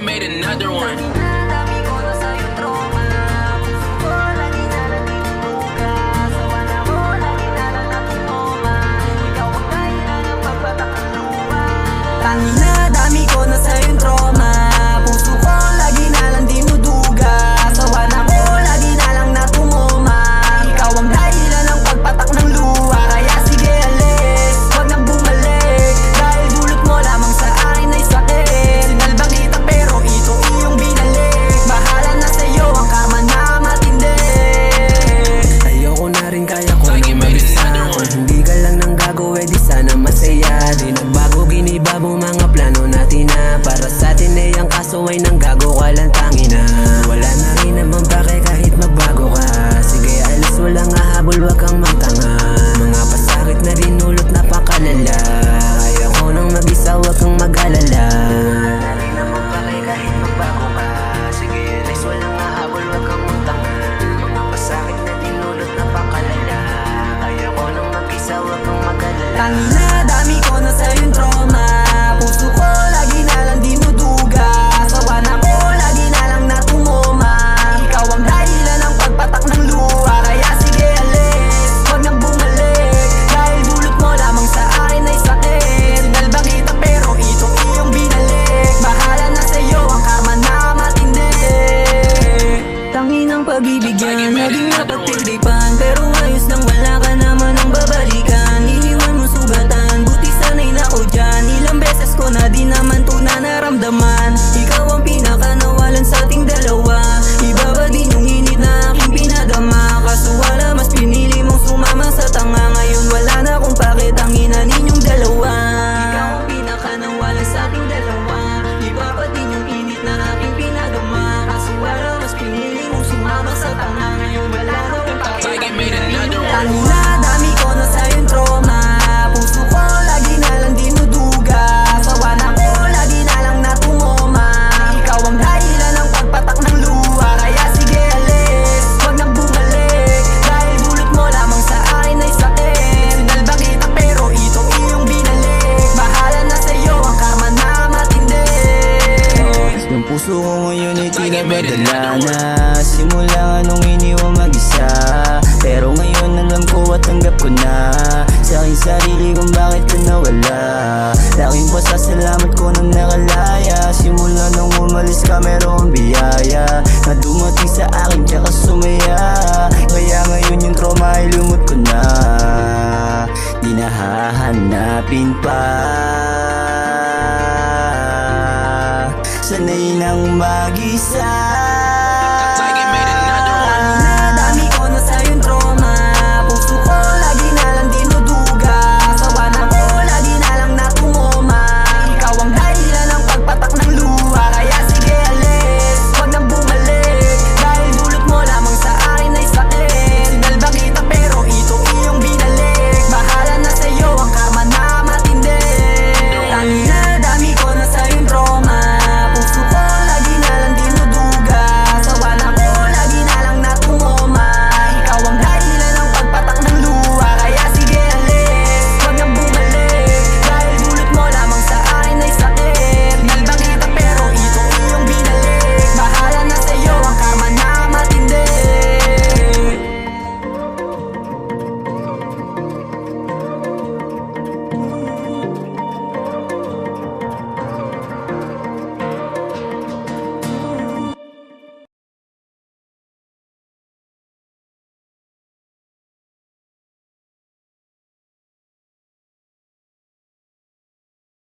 made another one. Dami ko na sa'yo trauma. Puso ko lagi na lang tinutuga. Sawa na mo, lagi na lang natutuma. Ikaw ang dahilan ng pagbatak ng lupa. Tangina, dami ko na sa'yo trauma. Puso ko lagi na lang dinuduga. Sawa na mo, lagi na lang natumuma. Ikaw ang dahilan ng pagpatak ng luha. Kaya sige alis, wag nang bumalik. Dahil dulot mo lamang sa akin ay sakit. Sinalbang kita pero ito iyong binalik. Bahala na sa'yo ang karma na matindi. Ayoko na rin, kaya ko nang mag-isa. Kung hindi ka lang nang gago, di sana masaya. Di nagbago, ginibago mga plano natin na. Para sa atin ay ang kaso ay nang gago ka lang, tangina. Wala na rin naman pake kahit magbago ka. Sige alis, walang hahabol, wag kang magtanga. Mga pasakit na dinulot napakalala. Kaya ko nang mag-isa, wag kang mag-alala. Wala na rin naman pake kahit magbago ka. Sige alis, walang hahabol, wag kang magtanga. Mga pasakit na dinulot napakalala. Kaya ko nang mag-isa, wag kang mag-alala. Tangina, dami ko na sa'yo trauma. Puso ko lagi na lang dinuduga. Sawa na mo, lagi na lang natumuma. Ikaw ang dahilan ng pagpatak ng luha. Kaya sige alis, wag nang bumalik. Dahil dulot mo lamang sa akin ay sakit. Sinalbang kita pero ito iyong binalik. Bahala na sa'yo ang karma na matindi. Tanginang pag-ibig yan, naging napagtiripan. Pero ayos lang, wala ka naman ang babalikan. Iniwan mo sugatan, buti sana'y nako dyan. Ilang beses ko na di naman